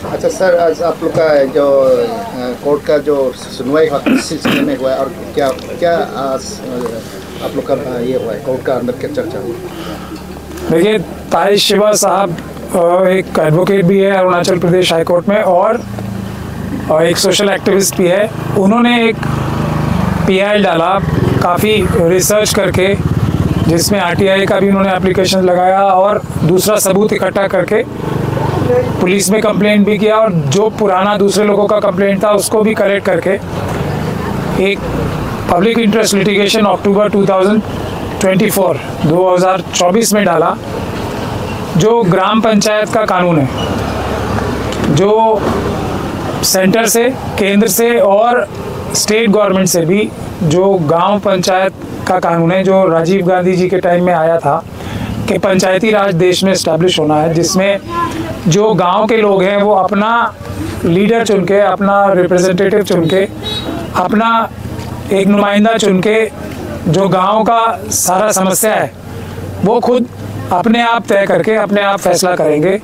अच्छा सर, आज आप लोग का जो कोर्ट का जो सुनवाई किस सिलसिले में हुआ है और क्या क्या आज आप लोग का ये हुआ है, कोर्ट का अंदर क्या चर्चा हुई? देखिए, ताहिर शिवा साहब एक एडवोकेट भी है अरुणाचल प्रदेश हाई कोर्ट में और एक सोशल एक्टिविस्ट भी है। उन्होंने एक पीआईएल डाला काफ़ी रिसर्च करके, जिसमें आरटीआई का भी उन्होंने एप्लीकेशन लगाया और दूसरा सबूत इकट्ठा करके पुलिस में कंप्लेंट भी किया और जो पुराना दूसरे लोगों का कंप्लेंट था उसको भी कलेक्ट करके एक पब्लिक इंटरेस्ट लिटिगेशन अक्टूबर 2024 में डाला, जो ग्राम पंचायत का कानून है, जो सेंटर से, केंद्र से और स्टेट गवर्नमेंट से भी जो गांव पंचायत का कानून है, जो राजीव गांधी जी के टाइम में आया था कि पंचायती राज देश में इस्टेब्लिश होना है, जिसमें जो गांव के लोग हैं वो अपना लीडर चुन के, अपना रिप्रेजेंटेटिव चुन के, अपना एक नुमाइंदा चुन के जो गांव का सारा समस्या है वो खुद अपने आप तय करके अपने आप फैसला करेंगे।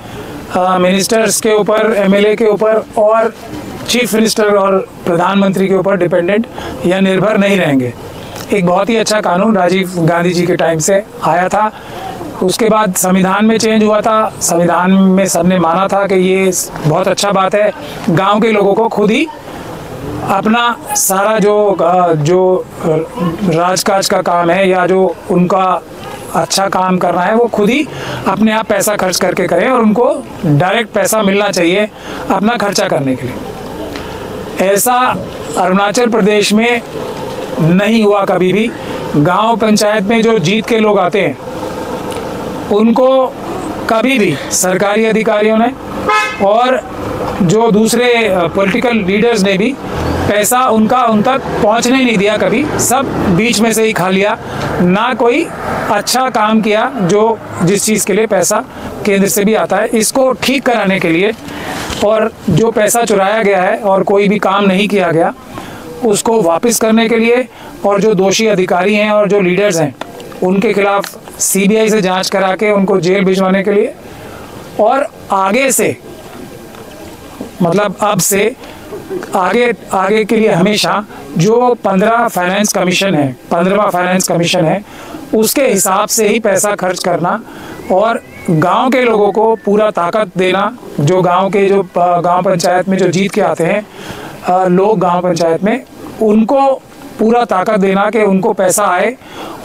मिनिस्टर्स के ऊपर, एमएलए के ऊपर और चीफ मिनिस्टर और प्रधानमंत्री के ऊपर डिपेंडेंट या निर्भर नहीं रहेंगे। एक बहुत ही अच्छा कानून राजीव गांधी जी के टाइम से आया था। उसके बाद संविधान में चेंज हुआ था। संविधान में सबने माना था कि ये बहुत अच्छा बात है, गांव के लोगों को खुद ही अपना सारा जो राजकाज का काम है या जो उनका अच्छा काम करना है वो खुद ही अपने आप पैसा खर्च करके करें और उनको डायरेक्ट पैसा मिलना चाहिए अपना खर्चा करने के लिए। ऐसा अरुणाचल प्रदेश में नहीं हुआ कभी भी। गांव पंचायत में जो जीत के लोग आते हैं उनको कभी भी सरकारी अधिकारियों ने और जो दूसरे पॉलिटिकल लीडर्स ने भी पैसा उन तक पहुंचने नहीं दिया कभी। सब बीच में से ही खा लिया, ना कोई अच्छा काम किया जो जिस चीज़ के लिए पैसा केंद्र से भी आता है। इसको ठीक कराने के लिए और जो पैसा चुराया गया है और कोई भी काम नहीं किया गया उसको वापस करने के लिए और जो दोषी अधिकारी हैं और जो लीडर्स हैं उनके खिलाफ सीबीआई से जांच करा के उनको जेल भिजवाने के लिए और आगे से, मतलब अब से आगे के लिए हमेशा जो 15वां फाइनेंस कमीशन है उसके हिसाब से ही पैसा खर्च करना और गांव के लोगों को पूरा ताकत देना। जो गांव पंचायत में जो जीत के आते हैं लोग गांव पंचायत में, उनको पूरा ताकत देना कि उनको पैसा आए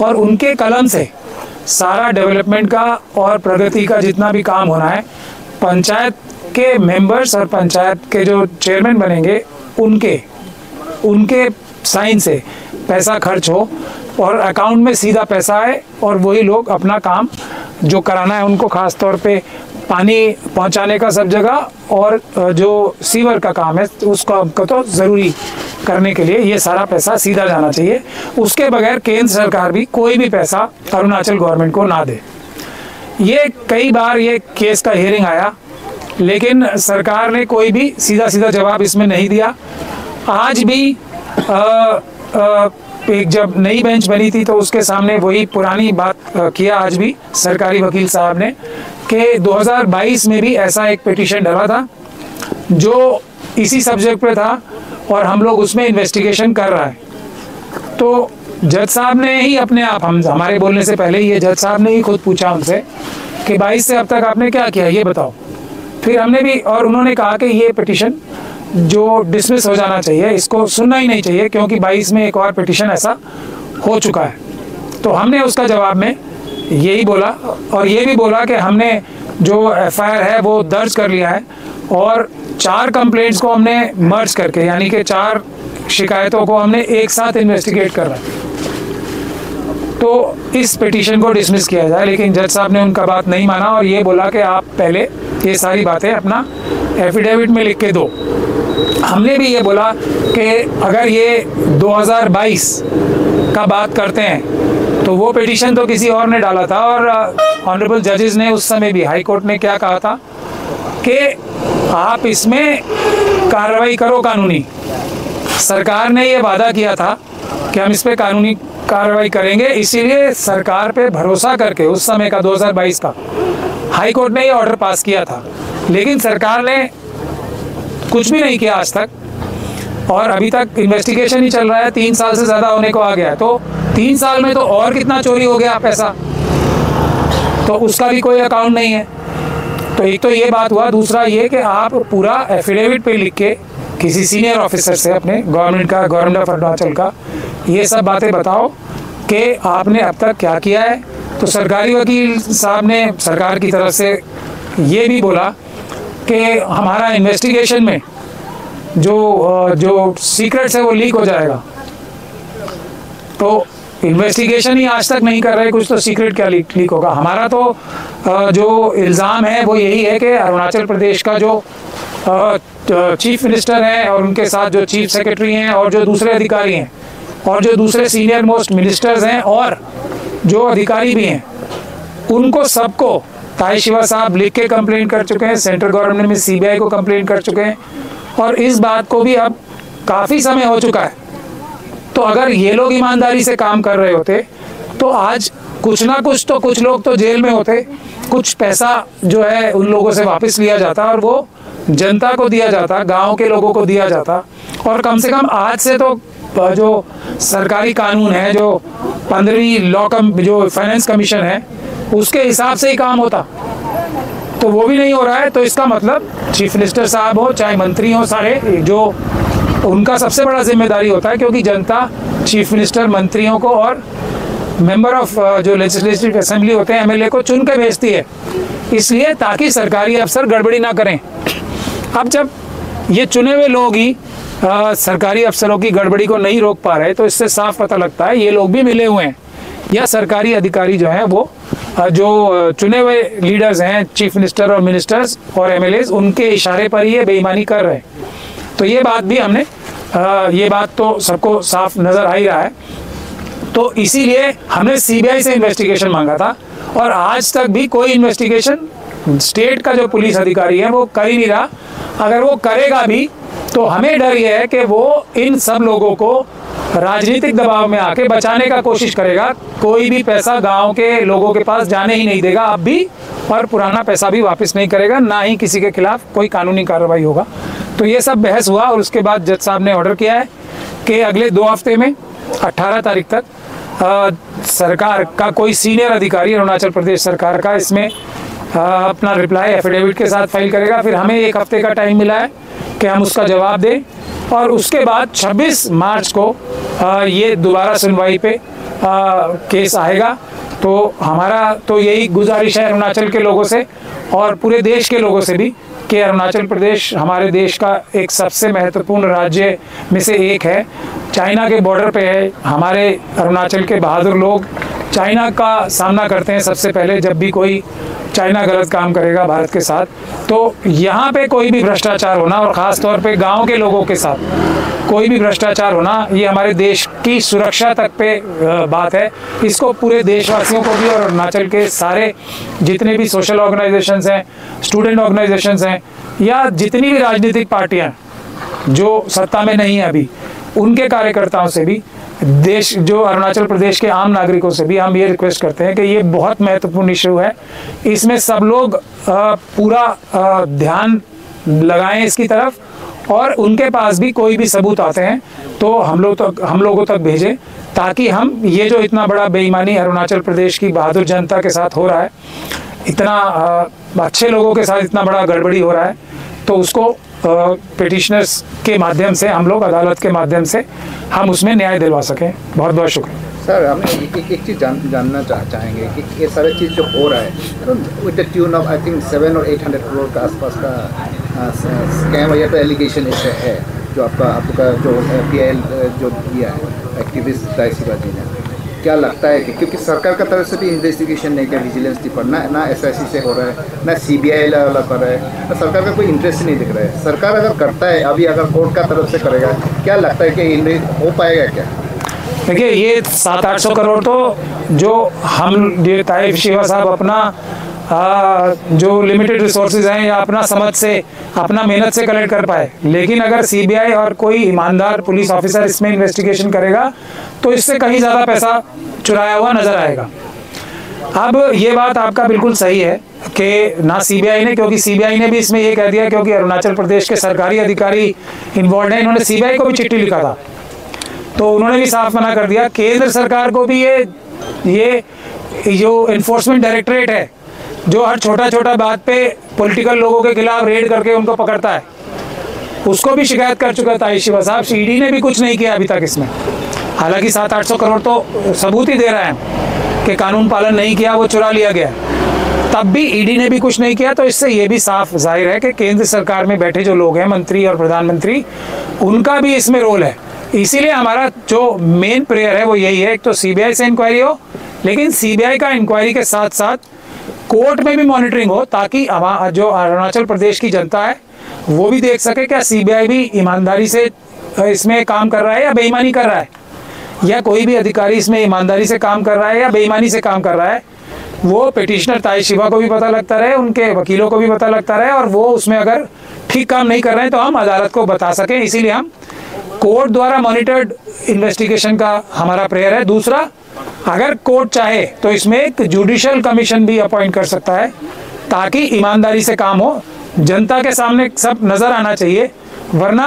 और उनके कलम से सारा डेवलपमेंट का और प्रगति का जितना भी काम होना है, पंचायत के मेंबर्स और पंचायत के जो चेयरमैन बनेंगे उनके साइन से पैसा खर्च हो और अकाउंट में सीधा पैसा आए और वही लोग अपना काम जो कराना है उनको, खास तौर पे पानी पहुंचाने का सब जगह और जो सीवर का काम है उसको तो ज़रूरी करने के लिए ये सारा पैसा सीधा जाना चाहिए। उसके बगैर केंद्र सरकार भी कोई भी पैसा अरुणाचल गवर्नमेंट को ना दे। ये कई बार ये केस का हियरिंग आया लेकिन सरकार ने कोई भी सीधा जवाब इसमें नहीं दिया। आज भी एक जब नई बेंच बनी थी तो उसके सामने वही पुरानी बात किया आज भी सरकारी वकील साहब ने कि 2022 में भी ऐसा एक पिटीशन डाला था जो इसी सब्जेक्ट पे था और हम लोग उसमें इन्वेस्टिगेशन कर रहा है। तो जज साहब ने ही अपने आप, हमारे बोलने से पहले ये जज साहब ने ही खुद पूछा उनसे कि 22 से अब तक आपने क्या किया ये बताओ। फिर हमने भी, और उन्होंने कहा कि ये पिटीशन जो डिसमिस हो जाना चाहिए, इसको सुनना ही नहीं चाहिए क्योंकि 22 में एक और पिटीशन ऐसा हो चुका है। तो हमने उसका जवाब में यही बोला और ये भी बोला कि हमने जो एफआईआर है वो दर्ज कर लिया है और 4 कंप्लेंट्स को हमने मर्ज करके, यानी कि 4 शिकायतों को हमने एक साथ इन्वेस्टिगेट कर रहा है। तो इस पिटीशन को डिसमिस किया जाए, लेकिन जज साहब ने उनका बात नहीं माना और ये बोला कि आप पहले ये सारी बातें अपना एफिडेविट में लिख के दो। हमने भी ये बोला कि अगर ये 2022 का बात करते हैं तो वो पिटीशन तो किसी और ने डाला था और ऑनरेबल जजेस ने उस समय भी, हाई कोर्ट ने क्या कहा था कि आप इसमें कार्रवाई करो कानूनी। सरकार ने ये वादा किया था कि हम इस पे कानूनी कार्रवाई करेंगे, इसीलिए सरकार पे भरोसा करके उस समय का 2022 का हाई कोर्ट ने ये ऑर्डर पास किया था। लेकिन सरकार ने कुछ भी नहीं किया आज तक, और अभी तक इन्वेस्टिगेशन ही चल रहा है, 3 साल से ज़्यादा होने को आ गया। तो 3 साल में तो और कितना चोरी हो गया पैसा, तो उसका भी कोई अकाउंट नहीं है। तो एक तो ये बात हुआ। दूसरा ये कि आप पूरा एफिडेविट पे लिख के किसी सीनियर ऑफिसर से अपने गवर्नमेंट ऑफ अरुणाचल का ये सब बातें बताओ कि आपने अब तक क्या किया है। तो सरकारी वकील साहब ने सरकार की तरफ से ये भी बोला कि हमारा इन्वेस्टिगेशन में जो सीक्रेट्स है वो लीक हो जाएगा। तो इन्वेस्टिगेशन ही आज तक नहीं कर रहे कुछ, तो सीक्रेट क्या लीक होगा। हमारा तो जो इल्ज़ाम है वो यही है कि अरुणाचल प्रदेश का जो चीफ मिनिस्टर हैं और उनके साथ जो चीफ सेक्रेटरी हैं और जो दूसरे अधिकारी हैं और जो दूसरे सीनियर मोस्ट मिनिस्टर्स हैं और जो अधिकारी भी हैं, उनको सबको ताई शिवा साहब लिख के कंप्लेंट कर चुके हैं। सेंट्रल गवर्नमेंट में CBI को कंप्लेंट कर चुके हैं, और इस बात को भी अब काफ़ी समय हो चुका है। तो अगर ये लोग ईमानदारी से काम कर रहे होते तो आज कुछ ना कुछ तो कुछ लोग तो जेल में होते, कुछ पैसा जो है उन लोगों से वापस लिया जाता और वो जनता को दिया जाता, गांव के लोगों को दिया जाता, और कम से कम आज से तो जो सरकारी कानून है, जो 15वीं जो फाइनेंस कमीशन है, उसके हिसाब से ही काम होता। तो वो भी नहीं हो रहा है। तो इसका मतलब चीफ मिनिस्टर साहब हो चाहे मंत्री हो, सारे जो उनका सबसे बड़ा जिम्मेदारी होता है, क्योंकि जनता चीफ मिनिस्टर, मंत्रियों को और मेंबर ऑफ जो लेजिस्लेटिव असेंबली होते हैं MLA को चुन के भेजती है, इसलिए ताकि सरकारी अफसर गड़बड़ी ना करें। अब जब ये चुने हुए लोग ही सरकारी अफसरों की गड़बड़ी को नहीं रोक पा रहे, तो इससे साफ पता लगता है ये लोग भी मिले हुए हैं, या सरकारी अधिकारी जो हैं वो जो चुने हुए लीडर्स हैं, चीफ मिनिस्टर और मिनिस्टर्स और MLAs, उनके इशारे पर ही ये बेईमानी कर रहे हैं। तो ये बात भी हमने ये बात तो सबको साफ नज़र आ ही रहा है। तो इसीलिए हमने CBI से इन्वेस्टिगेशन मांगा था, और आज तक भी कोई इन्वेस्टिगेशन स्टेट का जो पुलिस अधिकारी है वो कर ही नहीं रहा। अगर वो करेगा भी तो हमें डर ये है कि वो इन सब लोगों को राजनीतिक दबाव में आके बचाने का कोशिश करेगा। कोई भी पैसा गांव के लोगों के पास जाने ही नहीं देगा अब भी, और पुराना पैसा भी वापस नहीं करेगा, ना ही किसी के खिलाफ कोई कानूनी कार्रवाई होगा। तो ये सब बहस हुआ, और उसके बाद जज साहब ने ऑर्डर किया है कि अगले 2 हफ्ते में 18 तारीख तक सरकार का कोई सीनियर अधिकारी अरुणाचल प्रदेश सरकार का इसमें अपना रिप्लाई एफिडेविट के साथ फाइल करेगा। फिर हमें 1 हफ्ते का टाइम मिला है कि हम उसका जवाब दें, और उसके बाद 26 मार्च को ये दोबारा सुनवाई पे केस आएगा। तो हमारा तो यही गुजारिश है अरुणाचल के लोगों से और पूरे देश के लोगों से भी कि अरुणाचल प्रदेश हमारे देश का एक सबसे महत्वपूर्ण राज्य में से एक है, चाइना के बॉर्डर पे है। हमारे अरुणाचल के बहादुर लोग चाइना का सामना करते हैं सबसे पहले, जब भी कोई चाइना गलत काम करेगा भारत के साथ। तो यहाँ पे कोई भी भ्रष्टाचार होना, और ख़ास तौर पे गांव के लोगों के साथ कोई भी भ्रष्टाचार होना, ये हमारे देश की सुरक्षा तक पे बात है। इसको पूरे देशवासियों को भी और अरुणाचल के सारे जितने भी सोशल ऑर्गेनाइजेशंस हैं, स्टूडेंट ऑर्गेनाइजेशंस हैं, या जितनी भी राजनीतिक पार्टियाँ जो सत्ता में नहीं है अभी, उनके कार्यकर्ताओं से भी, देश जो अरुणाचल प्रदेश के आम नागरिकों से भी हम ये रिक्वेस्ट करते हैं कि ये बहुत महत्वपूर्ण इशू है। इसमें सब लोग पूरा ध्यान लगाएं इसकी तरफ, और उनके पास भी कोई भी सबूत आते हैं तो हम लोगों तक भेजें, ताकि हम ये जो इतना बड़ा बेईमानी अरुणाचल प्रदेश की बहादुर जनता के साथ हो रहा है, इतना अच्छे लोगों के साथ इतना बड़ा गड़बड़ी हो रहा है, तो उसको पिटिशनर्स के माध्यम से, हम लोग अदालत के माध्यम से हम उसमें न्याय दिलवा सकें। बहुत बहुत शुक्रिया सर। हम एक चीज़ जानना चाहेंगे कि ये सारी चीज़ जो हो रहा है with the tune of I think 700 और 800 करोड़ का आसपास का स्कैम या तो एलिगेशन इससे है, जो आपका जो PIL जो दिया है एक्टिविस्ट ताई शिवा जी ने, क्या लगता है कि क्योंकि सरकार का तरफ से भी इन्वेस्टिगेशन नहीं किया, विजिलेंस डिपार्टमेंट ना SIC से हो रहा है, ना CBI वाला कर रहा है, तो सरकार का कोई इंटरेस्ट नहीं दिख रहा है। सरकार अगर करता है, अभी अगर कोर्ट का तरफ से करेगा, क्या लगता है कि हो पाएगा क्या? देखिए, ये 700-800 करोड़ तो जो हम ये ताई शिवा साहब अपना जो लिमिटेड रिसोर्सेज हैं या अपना समझ से, अपना मेहनत से कलेक्ट कर पाए, लेकिन अगर CBI और कोई ईमानदार पुलिस ऑफिसर इसमें इन्वेस्टिगेशन करेगा तो इससे कहीं ज़्यादा पैसा चुराया हुआ नज़र आएगा। अब ये बात आपका बिल्कुल सही है कि ना सीबीआई ने, क्योंकि सीबीआई ने भी इसमें ये कह दिया, क्योंकि अरुणाचल प्रदेश के सरकारी अधिकारी इन्वॉल्व हैं, इन्होंने सीबीआई को भी चिट्ठी लिखा था, तो उन्होंने भी साफ मना कर दिया। केंद्र सरकार को भी ये जो इन्फोर्समेंट डायरेक्टरेट है, जो हर छोटा छोटा बात पे पॉलिटिकल लोगों के खिलाफ रेड करके उनको पकड़ता है, उसको भी शिकायत कर चुका था शिवा साहब। ईडी ने भी कुछ नहीं किया अभी तक इसमें, हालांकि 700-800 करोड़ तो सबूत ही दे रहा है कि कानून पालन नहीं किया, वो चुरा लिया गया, तब भी ईडी ने भी कुछ नहीं किया। तो इससे ये भी साफ जाहिर है कि केंद्र सरकार में बैठे जो लोग हैं, मंत्री और प्रधानमंत्री, उनका भी इसमें रोल है। इसीलिए हमारा जो मेन प्रेयर है वो यही है, एक तो सीबीआई से इंक्वायरी हो, लेकिन सीबीआई का इंक्वायरी के साथ साथ कोर्ट में भी मॉनिटरिंग हो, ताकि जो अरुणाचल प्रदेश की जनता है वो भी देख सके क्या सीबीआई भी ईमानदारी से इसमें काम कर रहा है या बेईमानी कर रहा है, या कोई भी अधिकारी इसमें ईमानदारी से काम कर रहा है या बेईमानी से काम कर रहा है। वो पिटिशनर ताई शिवा को भी पता लगता रहे, उनके वकीलों को भी पता लगता रहे, और वो उसमें अगर ठीक काम नहीं कर रहे हैं तो हम अदालत को बता सकें। इसीलिए हम कोर्ट द्वारा मॉनिटर्ड इन्वेस्टिगेशन का हमारा प्रेयर है। दूसरा, अगर कोर्ट चाहे तो इसमें एक जुडिशियल कमीशन भी अपॉइंट कर सकता है, ताकि ईमानदारी से काम हो, जनता के सामने सब नज़र आना चाहिए। वरना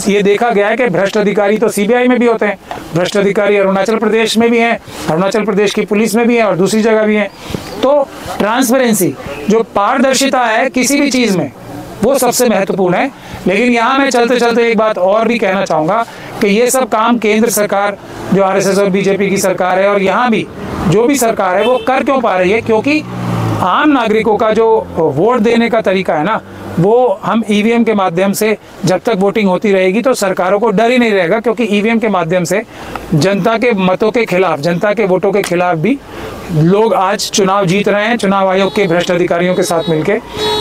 ये देखा गया है कि भ्रष्ट अधिकारी तो सीबीआई में भी होते हैं, भ्रष्ट अधिकारी अरुणाचल प्रदेश में भी हैं, अरुणाचल प्रदेश की पुलिस में भी हैं और दूसरी जगह भी हैं। तो ट्रांसपेरेंसी, जो पारदर्शिता है किसी भी चीज़ में, वो सबसे महत्वपूर्ण है। लेकिन यहाँ मैं चलते चलते एक बात और भी कहना चाहूँगा कि ये सब काम केंद्र सरकार, जो आरएसएस और बीजेपी की सरकार है, और यहाँ भी जो भी सरकार है, वो कर क्यों पा रही है? क्योंकि आम नागरिकों का जो वोट देने का तरीका है ना, वो हम ईवीएम के माध्यम से, जब तक वोटिंग होती रहेगी तो सरकारों को डर ही नहीं रहेगा, क्योंकि ईवीएम के माध्यम से जनता के मतों के खिलाफ, जनता के वोटों के खिलाफ भी लोग आज चुनाव जीत रहे हैं, चुनाव आयोग के भ्रष्ट अधिकारियों के साथ मिलके।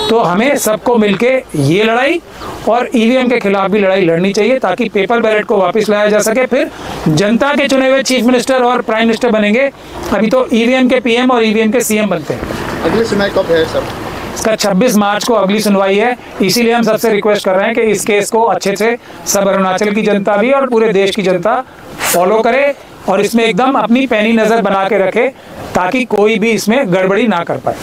तो हमें सबको मिलके ये लड़ाई और ईवीएम के खिलाफ भी लड़ाई लड़नी चाहिए, ताकि पेपर बैलेट को वापस लाया जा सके। फिर जनता के चुने हुए चीफ मिनिस्टर और प्राइम मिनिस्टर बनेंगे। अभी तो ईवीएम के पीएम और ईवीएम के सीएम बनते हैं। अगली सुनवाई कब है सर? इसका 26 मार्च को अगली सुनवाई है। इसीलिए हम सबसे रिक्वेस्ट कर रहे हैं कि इस केस को अच्छे से सब अरुणाचल की जनता भी और पूरे देश की जनता फॉलो करे, और इसमें एकदम अपनी पैनी नज़र बना के रखे, ताकि कोई भी इसमें गड़बड़ी ना कर पाए।